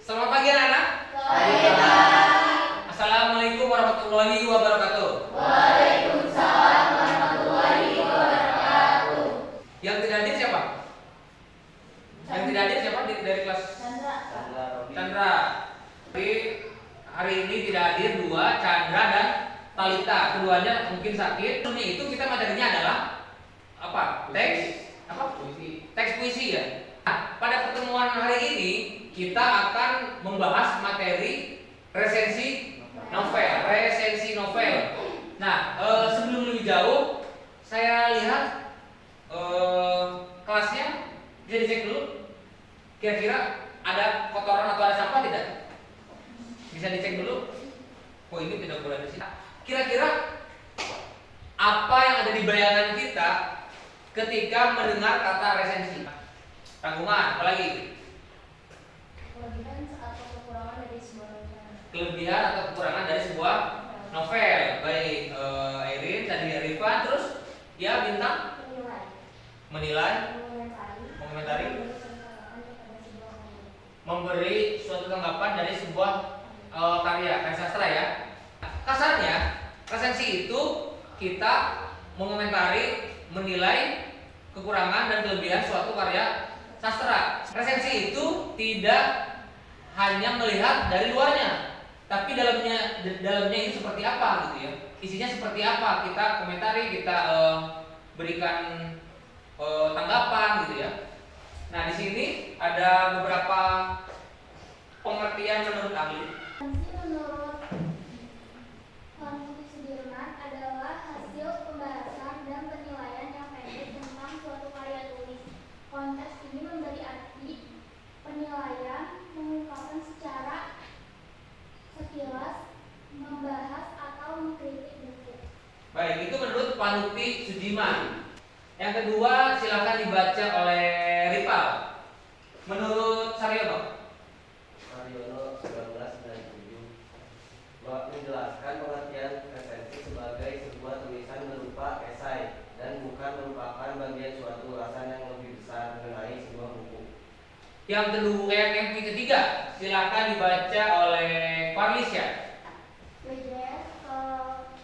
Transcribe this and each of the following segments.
Selamat pagi anak-anak. Pagi, Pak. Assalamualaikum warahmatullahi wabarakatuh. Waalaikumsalam warahmatullahi wabarakatuh. Yang tidak hadir siapa? Yang tidak hadir siapa dari kelas? Chandra. Tapi hari ini tidak hadir dua, Chandra dan Talita. Keduanya mungkin sakit. Itu kita materinya adalah apa? Teks apa? Puisi. Teks puisi ya. Nah, pada pertemuan hari ini kita akan membahas materi resensi novel. Nah, sebelum lebih jauh, saya lihat kelasnya bisa dicek dulu. Kira-kira ada kotoran atau ada sampah tidak? Bisa dicek dulu. Oh, ini tidak boleh di sini. Kira-kira apa yang ada di bayangan kita ketika mendengar kata resensi? Tanggungan, apalagi? Kelebihan atau kekurangan dari sebuah novel. Baik, Erin, tadi Rifan, terus ya bintang menilai, mengomentari, memberi suatu tanggapan dari sebuah karya sastra ya. Kasarnya, resensi itu kita mengomentari, menilai kekurangan dan kelebihan suatu karya sastra. Resensi itu tidak hanya melihat dari luarnya, tapi dalamnya itu seperti apa gitu ya. Isinya seperti apa, kita komentari, kita berikan tanggapan gitu ya. Nah, di sini ada beberapa pengertian menurut ahli. Menurut Konfusius Sudirman adalah hasil pembahasan dan penilaian yang pendek tentang suatu karya tulis. Konteks ini memberi arti penilaian, mengungkapkan secara sekilas, membahas atau mengkritik buku. Baik, itu menurut Panuti Sudiman. Yang kedua, silakan dibaca oleh Ripal. Menurut Saryono 1997 menjelaskan pengertian resensi sebagai sebuah tulisan berupa esai dan bukan merupakan bagian suatu ulasan yang lebih besar mengenai sebuah buku. Yang kedua, yang ketiga, silakan dibaca oleh Parlisya. W.J.S.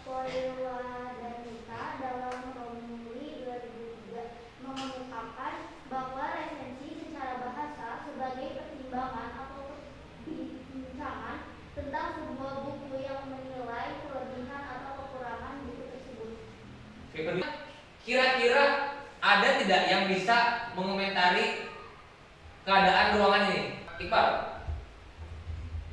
Poiwa dan Nita dalam Romuli 2003 mengungkapkan bahwa resensi secara bahasa sebagai pertimbangan atau perbincangan tentang sebuah buku yang menilai kelebihan atau kekurangan buku tersebut. Kira-kira ada tidak yang bisa mengomentari keadaan ruangan ini? Iqbal.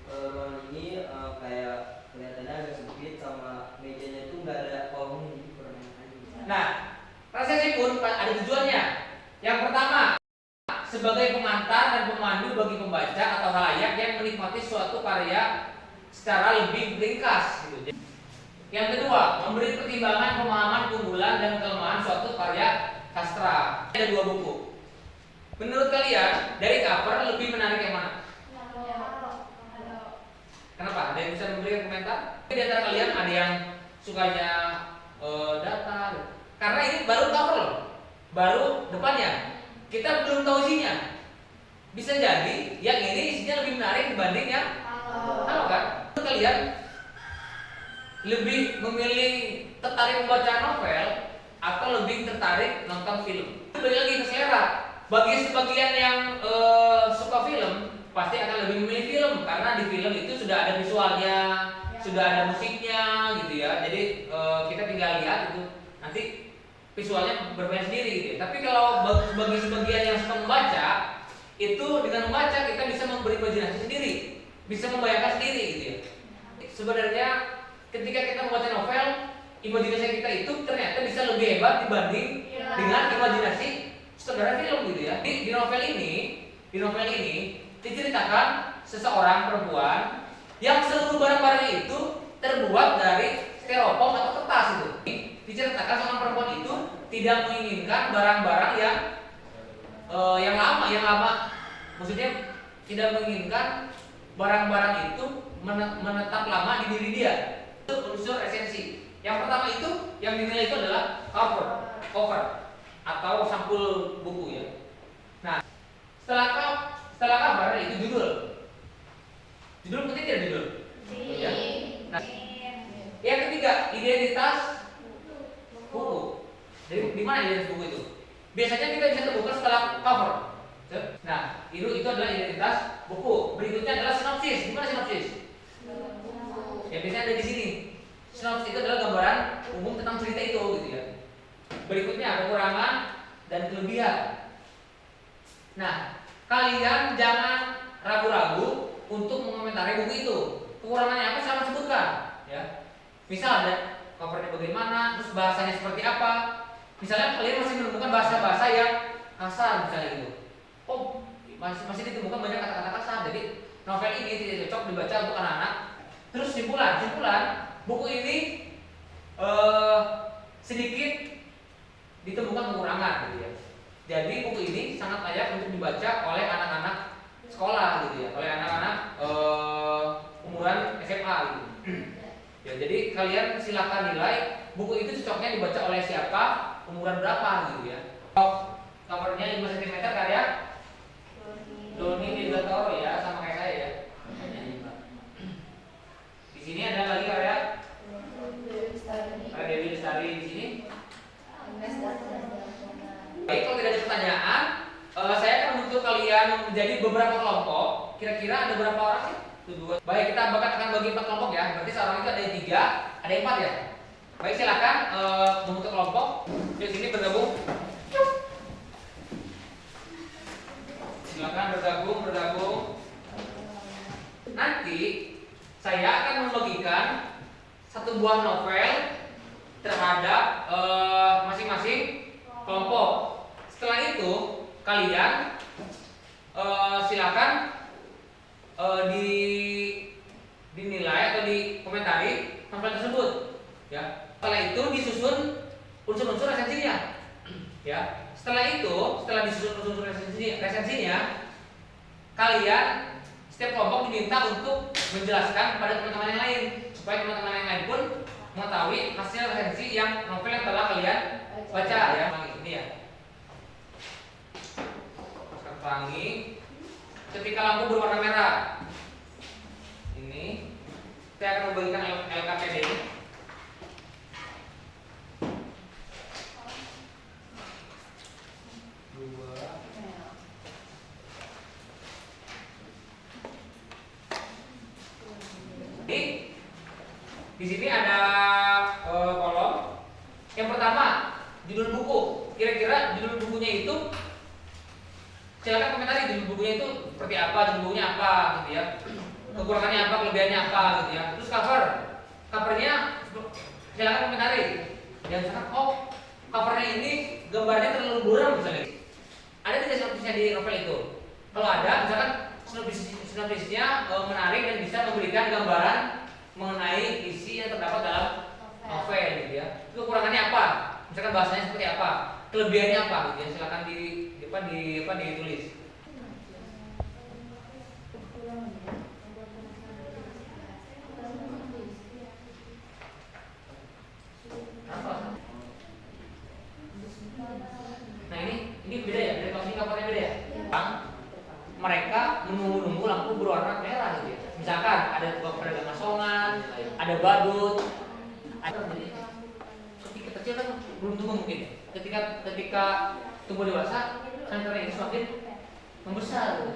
Ruangan ini kayak kelihatannya agak sempit, sama mejanya itu nggak ada kolom gitu, kurang aja. Nah, resensi pun ada tujuannya. Yang pertama, sebagai pengantar dan pemandu bagi pembaca atau halayak yang menikmati suatu karya secara lebih ringkas gitu. Yang kedua, memberi pertimbangan pemahaman keunggulan dan kelemahan suatu karya sastra. Ada dua buku. Menurut kalian, dari cover lebih menarik yang mana? Kenapa? Ada yang bisa memberikan komentar? Di antara kalian ada yang sukanya data, karena ini baru cover loh, baru depannya. Kita belum tahu isinya. Bisa jadi yang ini isinya lebih menarik dibanding yang halo kan? Menurut kalian lebih memilih tertarik membaca novel atau lebih tertarik nonton film? Itu balik lagi ke selera. Bagi sebagian yang suka film pasti akan lebih memilih film karena di film itu sudah ada visualnya, sudah ada musiknya gitu ya. Jadi kita tinggal lihat itu nanti visualnya bermain sendiri gitu ya. Tapi kalau bagi sebagian yang suka membaca, itu dengan membaca kita bisa memberi imajinasi sendiri, bisa membayangkan sendiri gitu ya. Sebenarnya ketika kita membaca novel, imajinasi kita itu ternyata bisa lebih hebat dibanding dengan imajinasi sutradara film gitu ya. Di novel ini diceritakan seseorang perempuan yang seluruh barang-barangnya itu terbuat dari styrofoam atau kertas itu. Diceritakan seorang perempuan itu tidak menginginkan barang-barang yang lama, maksudnya tidak menginginkan barang-barang itu menetap lama di diri dia. Itu unsur esensi. Yang pertama itu yang dinilai itu adalah cover atau sampul buku ya. Nah, setelah cover itu judul. Judul penting tidak judul? Ya. Penting. Nah, yang ketiga, identitas buku. Di mana identitas buku itu? Biasanya kita bisa temukan setelah cover. Nah, itu adalah identitas buku. Berikutnya adalah sinopsis. Di mana sinopsis? Ya, biasanya ada di sini. Sinopsis itu adalah gambaran umum tentang cerita itu, gitu ya. Berikutnya kekurangan dan kelebihan. Nah, kalian jangan ragu-ragu untuk mengomentari buku itu. Kekurangannya apa? Saya sebutkan, ya. Misal ada covernya bagaimana, terus bahasanya seperti apa. Misalnya kalian masih menemukan bahasa-bahasa yang kasar, misalnya gitu. Oh, masih ditemukan banyak kata-kata kasar. Jadi novel ini tidak cocok dibaca untuk anak-anak. Terus simpulan, buku ini sedikit ditemukan kekurangan, gitu ya. Jadi buku ini sangat layak untuk dibaca oleh anak-anak sekolah, gitu ya, oleh anak-anak umuran SMA, gitu. Ya, jadi kalian silakan nilai buku itu cocoknya dibaca oleh siapa, umuran berapa, gitu ya. Covernya 5 cm karya Doni Nirgatoro ya, sama kayak saya ya. Di sini ada lagi karya Dewi Lestari di sini. Baik, kalau tidak ada pertanyaan, saya akan membentuk kalian menjadi beberapa kelompok. Kira-kira ada berapa orang sih? Baik, kita akan bagi 4 kelompok ya. Berarti seorang itu ada 3, ada 4 ya. Baik, silakan membentuk kelompok. Di sini bergabung. Silakan bergabung. Nanti saya akan membagikan satu buah novel terhadap masing-masing kelompok. Setelah itu kalian silakan dinilai atau dikomentari novel tersebut. Ya. Setelah itu disusun unsur-unsur resensinya. Ya. Setelah disusun unsur resensinya, kalian setiap kelompok diminta untuk menjelaskan kepada teman-teman yang lain supaya teman-teman yang lain pun mengetahui hasil resensi novel yang telah kalian baca ya. Ini ya. Pelangi ketika lampu berwarna merah. Ini saya akan membagikan LKPD ini. Di sini ada kolom. Yang pertama, judul buku. Kira-kira judul bukunya itu, silakan komentari judul bukunya itu seperti apa, judul bukunya apa, gitu ya. Kekurangannya apa, kelebihannya apa, gitu ya. Terus covernya silakan komentari. Dan misalkan, oh covernya ini gambarnya terlalu buram misalnya. Ada tidak sinopsisnya di novel itu? Kalau ada, misalkan sinopsisnya menarik dan bisa memberikan gambaran mengenai isi yang terdapat dalam novel, gitu ya. Kekurangannya apa? Misalkan bahasanya seperti apa? Kelebihannya apa? Gitu ya. Silakan ditulis. Nah ini beda ya, dari posisi covernya beda ya. Mereka menunggu lampu berwarna merah, gitu ya. Misalkan ada pedagang asongan, ada badut, ada ketika kecil kan belum tumbuh mungkin ya. Ketika tumbuh dewasa, senternya ini semakin membesar.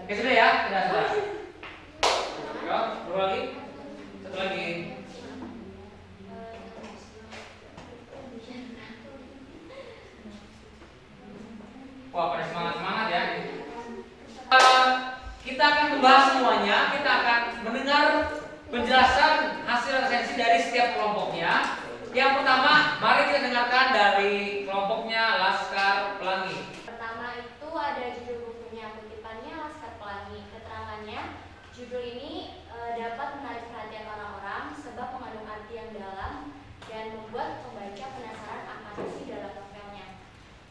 Oke, sudah ya? Sudah. Yuk, dua lagi. Satu lagi. penjelasan hasil resensi dari setiap kelompoknya. Yang pertama, mari kita dengarkan dari kelompoknya Laskar Pelangi. Pertama itu ada judul bukunya, kutipannya Laskar Pelangi. Keterangannya, judul ini dapat menarik perhatian orang-orang sebab mengandung arti yang dalam dan membuat pembaca penasaran akan isi dalam novelnya.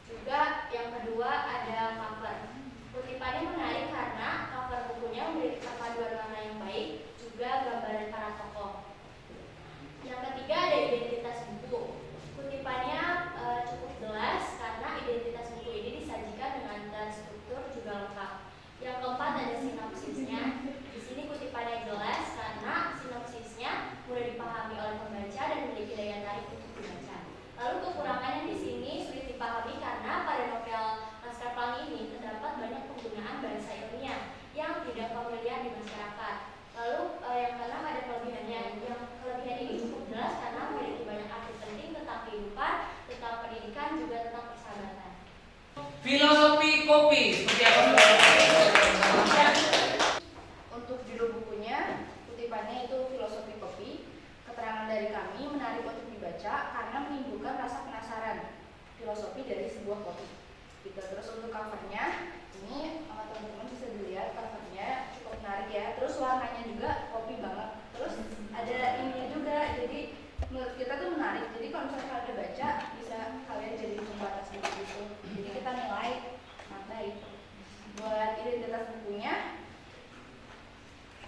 Juga yang kedua ada cover. Kutipannya menarik karena cover bukunya memiliki perpaduan warna yang baik, juga gambaran para tokoh. Yang ketiga ada identitas buku. Kutipannya cukup jelas karena identitas buku ini disajikan dengan terstruktur juga lengkap. Yang keempat ada sinopsisnya. Di sini kutipannya jelas karena sinopsisnya mudah dipahami oleh pembaca dan memiliki daya tarik untuk dibaca. Lalu kekurangannya di sini sulit dipahami karena pada novel Laskar Pelangi ini terdapat banyak penggunaan bahasa ilmiah yang tidak familiar di masyarakat. Lalu yang keenam ada kelebihannya. Yang kelebihan ini cukup jelas karena memiliki banyak arti penting tentang kehidupan, tentang pendidikan, juga tentang persahabatan. Filosofi kopi seperti apa? Untuk judul bukunya, kutipannya itu Filosofi Kopi. Keterangan dari kami menarik untuk dibaca karena menimbulkan rasa penasaran filosofi dari sebuah kopi. Gitu. Terus untuk covernya, ini teman-teman bisa dilihat covernya cukup menarik ya. Terus warnanya juga kopi banget. Terus ada ininya juga, jadi menurut kita tuh menarik. Jadi kalau misalnya kalian baca, bisa kalian jadi pembatas buku gitu. Jadi kita nilai baik. Buat identitas bukunya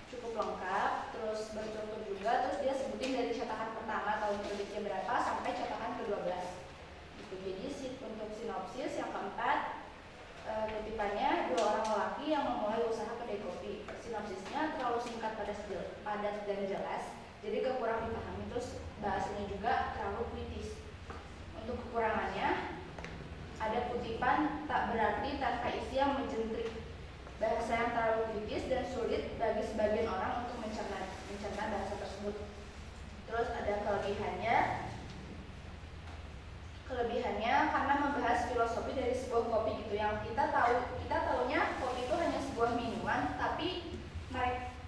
cukup lengkap, terus berstruktur juga, terus dia sebutin dari cetakan pertama tahun terbitnya berapa sampai cetakan ke-12 gitu. Jadi untuk sinopsis yang keempat, kutipannya dua orang lelaki yang memulai usaha kedai kopi. Sinopsisnya terlalu singkat, padat dan jelas, jadi kekurang dipahami. Terus bahasanya juga terlalu puitis. Untuk kekurangannya ada kutipan tak berarti tanpa isi yang menjentrik, bahasa yang terlalu kritis dan sulit bagi sebagian orang untuk mencerna bahasa tersebut. Terus ada kelebihannya karena membahas filosofi dari sebuah kopi gitu. Yang kita tahunya kopi itu hanya sebuah minuman, tapi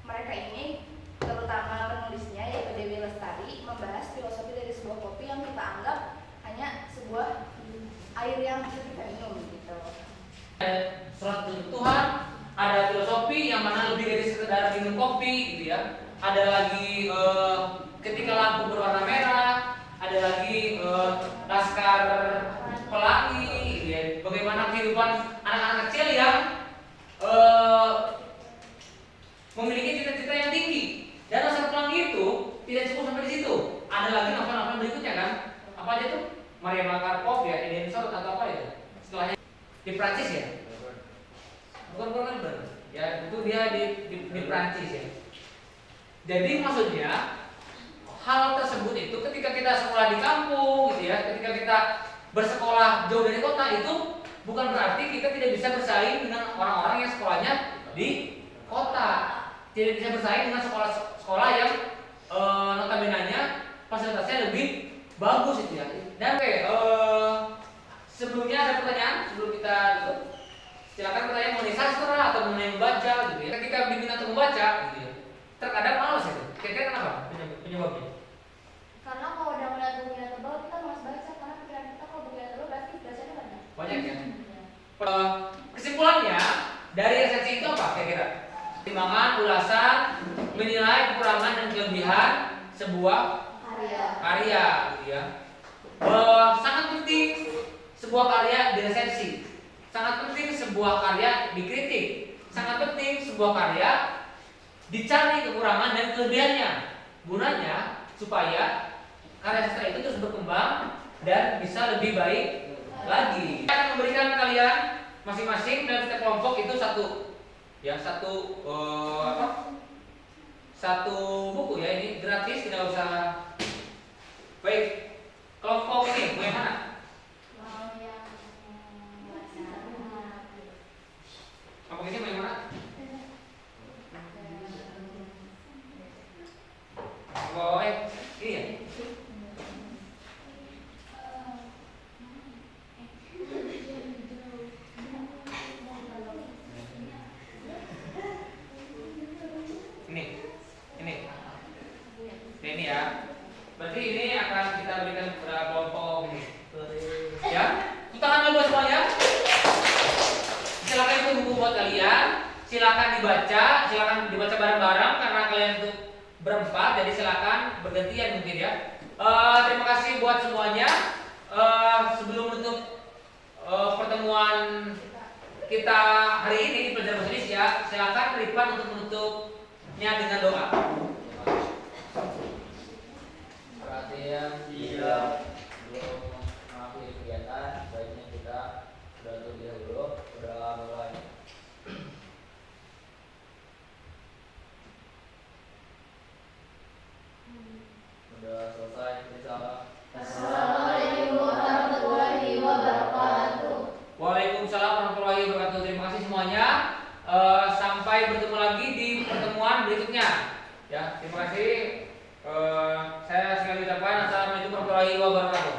mereka ini, terutama penulisnya yaitu Dewi Lestari, membahas filosofi dari sebuah kopi yang kita anggap hanya sebuah air yang bisa kita minum gitu. Surat Tuhan, ada filosofi yang mana lebih dari sekedar minum kopi gitu ya. Ada lagi ketika lampu berwarna merah, ada lagi Laskar Pelangi gitu ya. Bagaimana kehidupan anak-anak kecil yang memiliki cita-cita yang tinggi. Dan Laskar Pelangi itu tidak cukup sampai di situ. Ada lagi novel-novel berikutnya kan? Apa aja tuh? Maria Makarpov ya, Eden Sort atau apa itu? Setelahnya di Prancis ya? Bukan ya, itu dia di Prancis ya. Jadi maksudnya hal tersebut itu ketika kita sekolah di kampung gitu ya, ketika kita bersekolah jauh dari kota, itu bukan berarti kita tidak bisa bersaing dengan orang-orang yang sekolahnya di kota. Tidak bisa bersaing dengan sekolah yang notabene-nya fasilitasnya lebih bagus itu ya. Dan sebelumnya ada pertanyaan sebelum kita tutup. Silakan bertanya mengenai sastra atau mengenai membaca gitu ya. Ketika bimbingan untuk membaca gitu ya, terkadang malas itu. Kira-kira kenapa penyebabnya? Karena kalau udah melihat buku yang tebal, kita malas baca karena pikiran kita kalau buku yang tebal berarti bacanya banyak. Banyak ya. Kesimpulannya dari resensi itu apa kira-kira? Pertimbangan, ulasan, menilai kekurangan dan kelebihan sebuah karya gitu ya. Sangat penting sebuah karya diresensi. Sangat penting sebuah karya dikritik. Sangat penting sebuah karya dicari kekurangan dan kelebihannya. Gunanya supaya karya sastra itu terus berkembang dan bisa lebih baik lagi. Saya akan memberikan kalian masing-masing dalam setiap kelompok itu satu buku ya, ini gratis, tidak usah. Baik, kelompok ini mau yang mana? Kelompok ini mau yang mana? Oh, ini ya. Ini. Nah, ini ya. Berarti ini akan kita berikan kepada kelompok ini. Ya, tangan dulu semuanya. Silakan itu buku buat kalian. Silakan dibaca bareng-bareng karena kalian itu berempat, jadi silakan bergantian mungkin ya. Terima kasih buat semuanya. Sebelum menutup pertemuan kita hari ini di pelajaran bahasa Indonesia, silakan Rifan untuk menutupnya dengan doa. Perhatian tidak belum mengakhiri kegiatan, baiknya kita sudah terlebih dahulu sudah mulai. Sudah selesai, insyaallah. Assalamualaikum warahmatullahi wabarakatuh. Waalaikumsalam warahmatullahi wabarakatuh. Terima kasih semuanya. Sampai bertemu lagi di pertemuan berikutnya. Ya, terima kasih. Saya sekali ucapkan assalamualaikum warahmatullahi wabarakatuh.